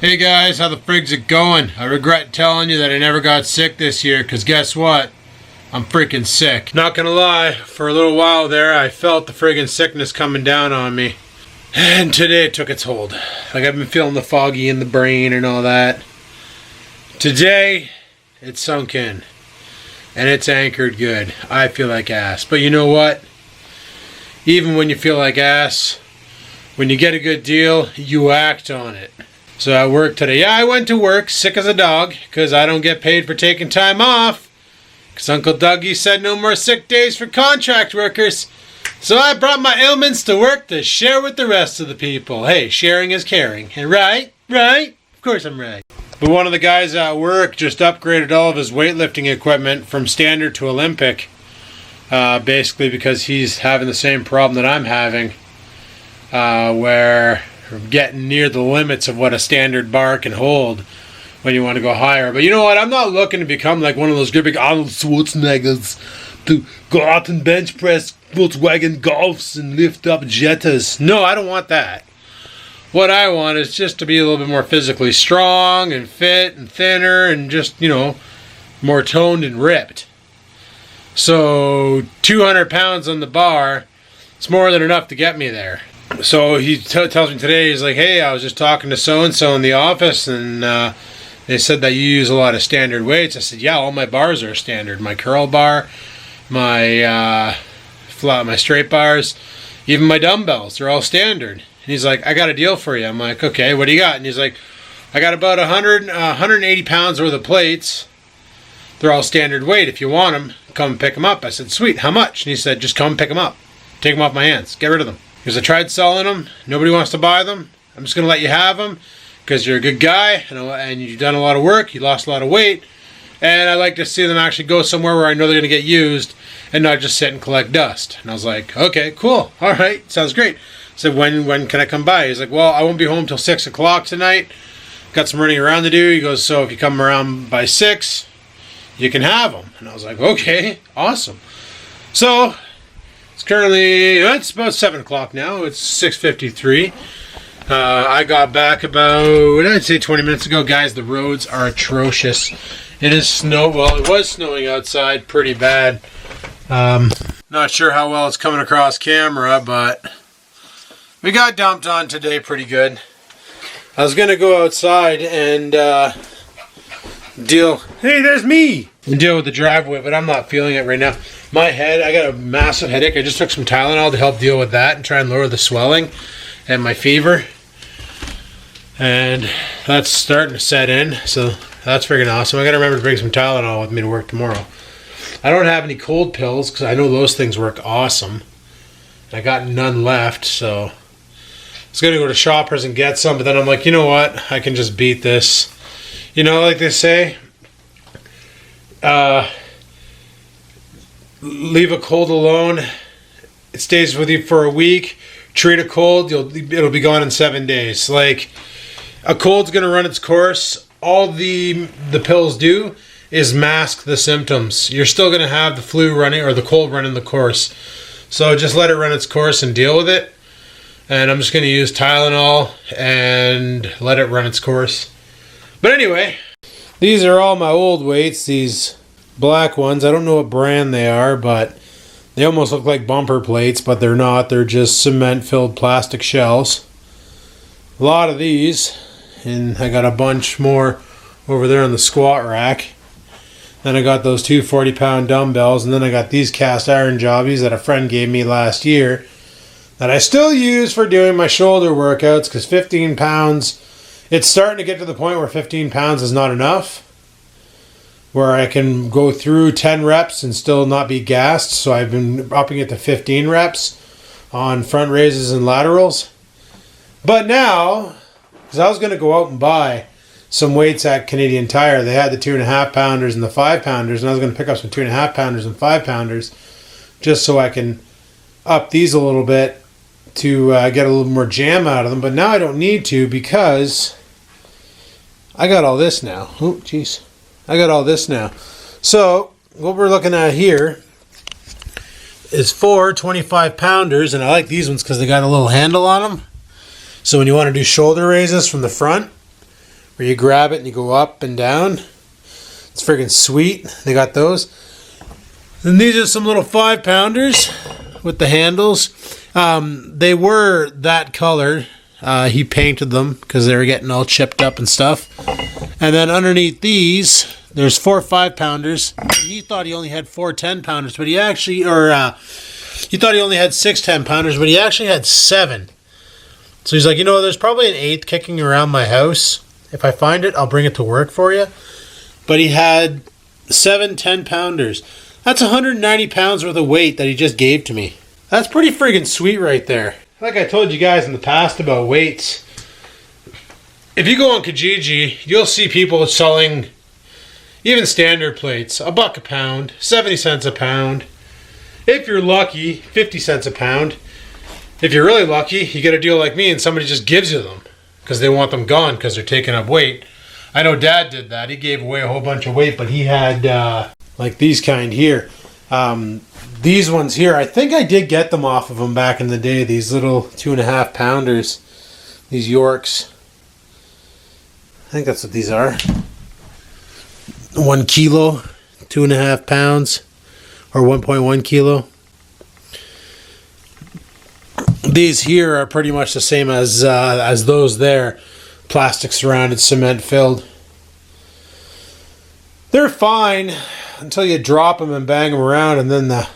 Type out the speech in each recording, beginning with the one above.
Hey guys, how the frig's it going? I regret telling you that I never got sick this year, because guess what? I'm freaking sick. Not gonna lie, for a little while there, I felt the friggin' sickness coming down on me. And today it took its hold. Like, I've been feeling the foggy in the brain and all that. Today, it sunk in. And it's anchored good. I feel like ass. But you know what? Even when you feel like ass, when you get a good deal, you act on it. So at work today, I went to work sick as a dog because I don't get paid for taking time off. Because Uncle Dougie said no more sick days for contract workers. So I brought my ailments to work to share with the rest of the people. Hey, sharing is caring. Right? Right? Of course I'm right. But one of the guys at work just upgraded all of his weightlifting equipment from standard to Olympic. Basically because he's having the same problem that I'm having. Where getting near the limits of what a standard bar can hold when you want to go higher. But you know what? I'm not looking to become like one of those great big Arnold Schwarzeneggers to go out and bench press Volkswagen Golfs and lift up Jettas. No, I don't want that. What I want is just to be a little bit more physically strong and fit and thinner and just, you know, more toned and ripped. So 200 pounds on the bar, it's more than enough to get me there. So he tells me today, he's like, hey, I was just talking to so-and-so in the office, and they said that you use a lot of standard weights. I said, yeah, all my bars are standard. My curl bar, my my straight bars, even my dumbbells, they're all standard. And he's like, I got a deal for you. I'm like, okay, what do you got? And he's like, I got about 180 pounds worth of plates. They're all standard weight. If you want them, come pick them up. I said, sweet, how much? And he said, just come pick them up. Take them off my hands. Get rid of them. Because I tried selling them. Nobody wants to buy them. I'm just going to let you have them because you're a good guy and you've done a lot of work. You lost a lot of weight. And I like to see them actually go somewhere where I know they're going to get used and not just sit and collect dust. And I was like, okay, cool. All right. Sounds great. I said, when can I come by? He's like, well, I won't be home till 6 o'clock tonight. Got some running around to do. He goes, so if you come around by 6, you can have them. And I was like, okay, awesome. So it's currently, it's about 7 o'clock now. It's 6:53. I got back about, I'd say 20 minutes ago. Guys, the roads are atrocious. It is it was snowing outside pretty bad. Not sure how well it's coming across camera, but we got dumped on today pretty good. I was going to go outside and deal with the driveway, but I'm not feeling it right now. My head, I got a massive headache. I just took some Tylenol to help deal with that and try and lower the swelling and my fever. And that's starting to set in, so that's freaking awesome. I got to remember to bring some Tylenol with me to work tomorrow. I don't have any cold pills because I know those things work awesome. I got none left, so I was going to go to Shoppers and get some, but then I'm like, you know what? I can just beat this. You know, like they say, leave a cold alone. It stays with you for a week. Treat a cold, it'll be gone in 7 days. Like, a cold's gonna run its course. All the pills do is mask the symptoms. You're still gonna have the flu running or the cold running the course. So just let it run its course and deal with it. And I'm just gonna use Tylenol and let it run its course. But anyway, these are all my old weights, these black ones. I don't know what brand they are, but they almost look like bumper plates, but they're not. They're just cement-filled plastic shells. A lot of these, and I got a bunch more over there on the squat rack. Then I got those two 40-pound dumbbells, and then I got these cast iron jobbies that a friend gave me last year that I still use for doing my shoulder workouts because 15 pounds, it's starting to get to the point where 15 pounds is not enough, where I can go through 10 reps and still not be gassed. So I've been upping it to 15 reps on front raises and laterals. But now, because I was going to go out and buy some weights at Canadian Tire. They had the 2.5 pounders and the 5 pounders, and I was going to pick up some 2.5 pounders and 5 pounders just so I can up these a little bit to get a little more jam out of them. But now I don't need to because I got all this now. Oh, jeez. I got all this now. So what we're looking at here is 4 25 pounders, and I like these ones because they got a little handle on them. So when you want to do shoulder raises from the front, where you grab it and you go up and down. It's friggin' sweet. They got those. And these are some little 5-pounders with the handles. They were that color. He painted them because they were getting all chipped up and stuff. And then underneath these, there's 4 5-pounders. He thought he only had 4 10-pounders, but he actually, he thought he only had 6 10-pounders, but he actually had 7. So he's like, there's probably an 8th kicking around my house. If I find it, I'll bring it to work for you. But he had 7 10-pounders. That's 190 pounds worth of weight that he just gave to me. That's pretty friggin' sweet right there. Like I told you guys in the past about weights, if you go on Kijiji, you'll see people selling even standard plates, $1 a pound, 70 cents a pound. If you're lucky, 50 cents a pound. If you're really lucky, you get a deal like me and somebody just gives you them because they want them gone because they're taking up weight. I know Dad did that. He gave away a whole bunch of weight, but he had like these kind here. These ones here, I think I did get them off of him back in the day. These little 2.5 pounders, these Yorks. I think that's what these are. 1 kilo, 2.5 pounds, or 1.1 kilo. These here are pretty much the same as those there, plastic surrounded, cement filled. They're fine until you drop them and bang them around, and then the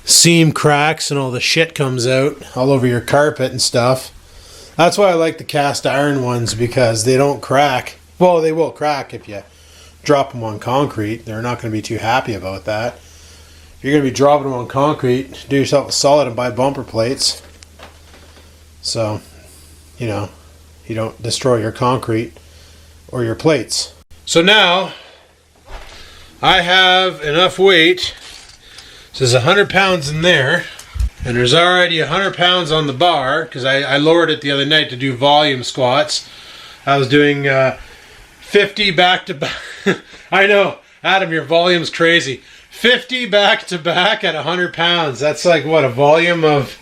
seam cracks and all the shit comes out all over your carpet and stuff. That's why I like the cast iron ones, because they don't crack. Well, they will crack if you drop them on concrete. They're not going to be too happy about that. If you're going to be dropping them on concrete, do yourself a solid and buy bumper plates. So, you don't destroy your concrete or your plates. So now, I have enough weight. So there's 100 pounds in there. And there's already 100 pounds on the bar, because I lowered it the other night to do volume squats. I was doing 50 back to back. I know, Adam, your volume's crazy. 50 back to back at 100 pounds. That's like what, a volume of,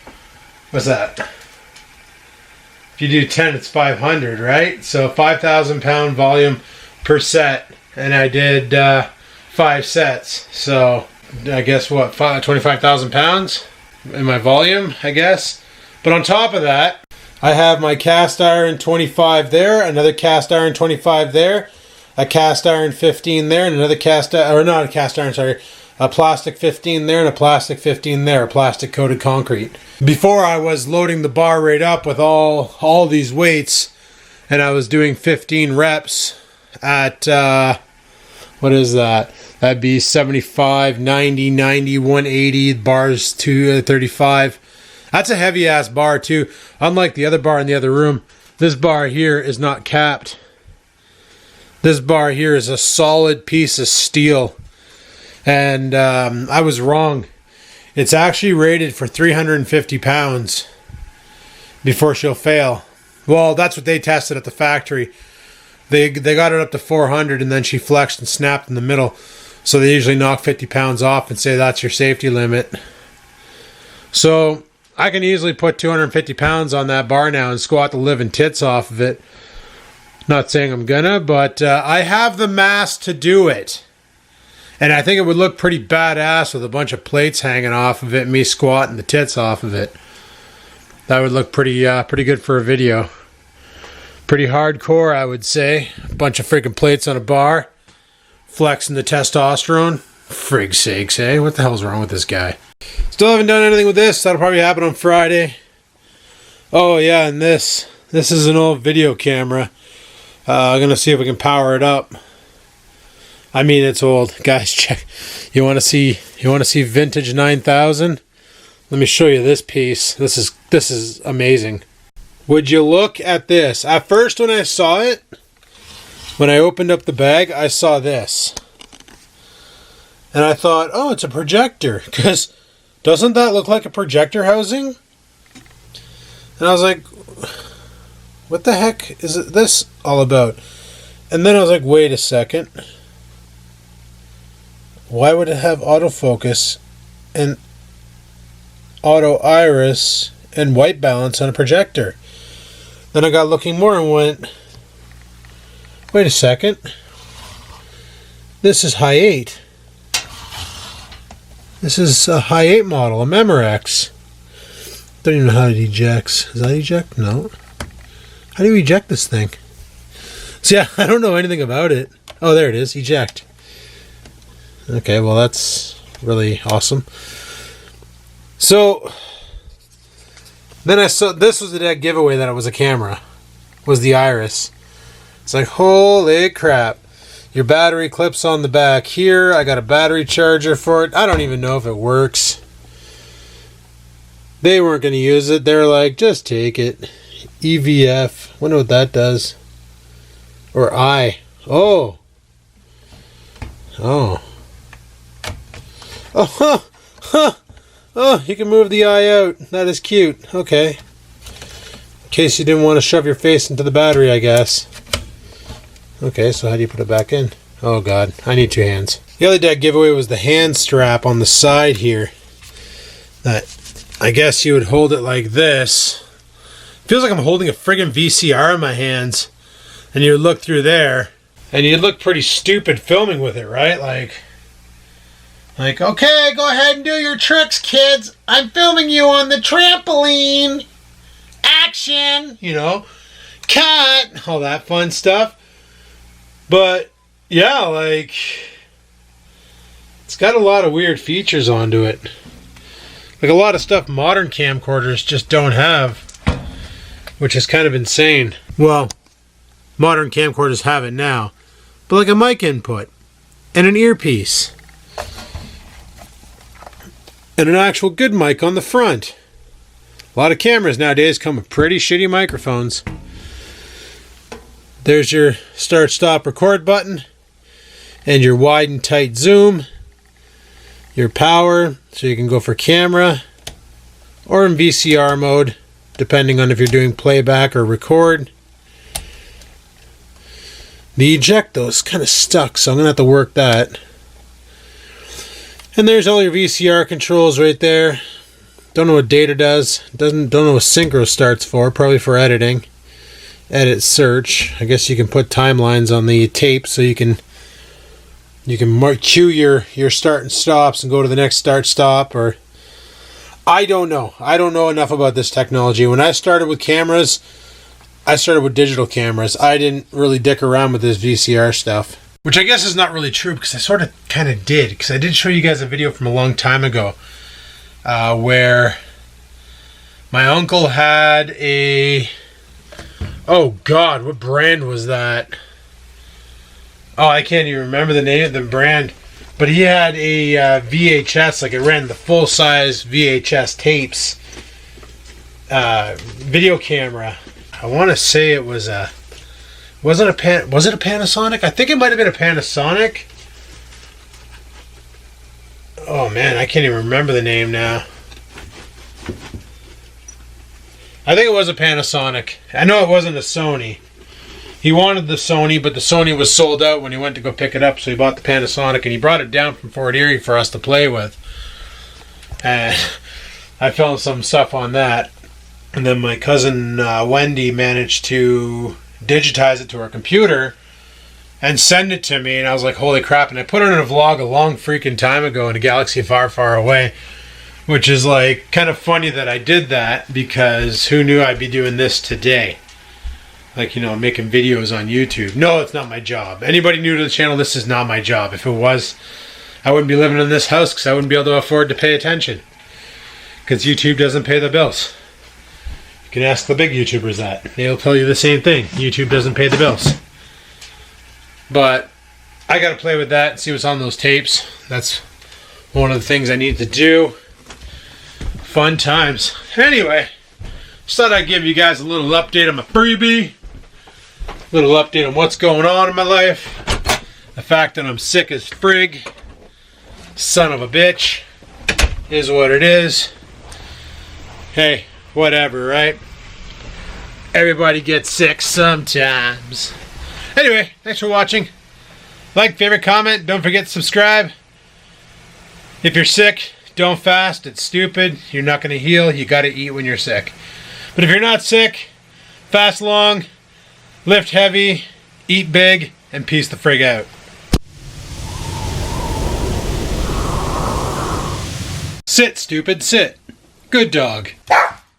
what's that? If you do 10, it's 500, right? So 5,000 pound volume per set. And I did 5 sets. So I guess what, 25,000 pounds in my volume, I guess. But on top of that, I have my cast iron 25 there, another cast iron 25 there, a cast iron 15 there, and another a plastic 15 there and a plastic 15 there, plastic coated concrete. Before I was loading the bar right up with all these weights, and I was doing 15 reps at, what is that? That'd be 75, 90, 90, 180, bars 235. That's a heavy ass bar too. Unlike the other bar in the other room, this bar here is not capped. This bar here is a solid piece of steel. And I was wrong. It's actually rated for 350 pounds before she'll fail. Well, that's what they tested at the factory. They got it up to 400, and then she flexed and snapped in the middle. So they usually knock 50 pounds off and say that's your safety limit. So I can easily put 250 pounds on that bar now and squat the living tits off of it. Not saying I'm gonna, but I have the mass to do it. And I think it would look pretty badass with a bunch of plates hanging off of it and me squatting the tits off of it. That would look pretty good for a video. Pretty hardcore, I would say. A bunch of freaking plates on a bar. Flexing the testosterone. Frig's sakes, eh? What the hell's wrong with this guy? Still haven't done anything with this. That'll probably happen on Friday. Oh yeah, and this is an old video camera. I'm gonna see if we can power it up. I mean, it's old. Guys, check. You want to see vintage 9000? Let me show you this piece. This is amazing. Would you look at this? At first when I saw it, when I opened up the bag, I saw this. And I thought, oh, it's a projector. Because doesn't that look like a projector housing? And I was like, what the heck is this all about? And then I was like, wait a second. Why would it have autofocus and auto iris and white balance on a projector? Then I got looking more and went, Wait a second. This is high 8. This is a high 8 model, a Memorex. Don't even know how it ejects. Does that eject? No. How do you eject this thing? So yeah, I don't know anything about it. Oh, there it is. Eject. Okay, well that's really awesome. So then I saw this was the dead giveaway that it was a camera. Was the Iris. It's like, holy crap. Your battery clips on the back here. I got a battery charger for it. I don't even know if it works. They weren't going to use it. They're like, just take it. EVF. Wonder what that does. Or I. Oh. Oh. Oh, huh. Huh. Oh, you can move the eye out. That is cute. Okay. In case you didn't want to shove your face into the battery, I guess. Okay, so how do you put it back in? Oh god, I need 2 hands. The other dead giveaway was the hand strap on the side here. That, I guess you would hold it like this. Feels like I'm holding a friggin' VCR in my hands. And you look through there, and you look pretty stupid filming with it, right? Like, okay, go ahead and do your tricks, kids. I'm filming you on the trampoline. Action! You know, cut! All that fun stuff. But, yeah, like, it's got a lot of weird features onto it. Like a lot of stuff modern camcorders just don't have, which is kind of insane. Well, modern camcorders have it now. But like a mic input, and an earpiece, and an actual good mic on the front. A lot of cameras nowadays come with pretty shitty microphones. There's your start, stop, record button, and your wide and tight zoom, your power, so you can go for camera, or in VCR mode, depending on if you're doing playback or record. The ejecto is kind of stuck, so I'm going to have to work that. And there's all your VCR controls right there. Don't know what data does. Don't know what synchro starts for, probably for editing. Edit search. I guess you can put timelines on the tape so you can cue your start and stops and go to the next start stop. Or I don't know. I don't know enough about this technology. When I started with cameras, I started with digital cameras. I didn't really dick around with this VCR stuff. Which I guess is not really true, because I sort of kind of did. Because I did show you guys a video from a long time ago where my uncle had a... Oh god, what brand was that? Oh, I can't even remember the name of the brand. But he had a VHS, like it ran the full-size VHS tapes video camera. I want to say it was a... was it a Panasonic? I think it might have been a Panasonic. Oh man, I can't even remember the name now. I think it was a Panasonic. I know it wasn't a Sony. He wanted the Sony, but the Sony was sold out when he went to go pick it up, so he bought the Panasonic, and he brought it down from Fort Erie for us to play with. And I filmed some stuff on that. And then my cousin Wendy managed to digitize it to her computer and send it to me, and I was like, holy crap. And I put it in a vlog a long freaking time ago in a galaxy far, far away. Which is like kind of funny that I did that, because who knew I'd be doing this today? Like, you know, making videos on YouTube. No, it's not my job. Anybody new to the channel, this is not my job. If it was, I wouldn't be living in this house, because I wouldn't be able to afford to pay attention. Because YouTube doesn't pay the bills. You can ask the big YouTubers that. They'll tell you the same thing. YouTube doesn't pay the bills. But I got to play with that and see what's on those tapes. That's one of the things I need to do. Fun times. Anyway, just thought I'd give you guys a little update on my freebie. A little update on what's going on in my life. The fact that I'm sick as frig. Son of a bitch. Is what it is. Hey, whatever, right? Everybody gets sick sometimes. Anyway, thanks for watching. Like, favorite, comment. Don't forget to subscribe. If you're sick, don't fast. It's stupid. You're not going to heal. You got to eat when you're sick. But if you're not sick, fast long, lift heavy, eat big, and peace the frig out. Sit, stupid, sit. Good dog.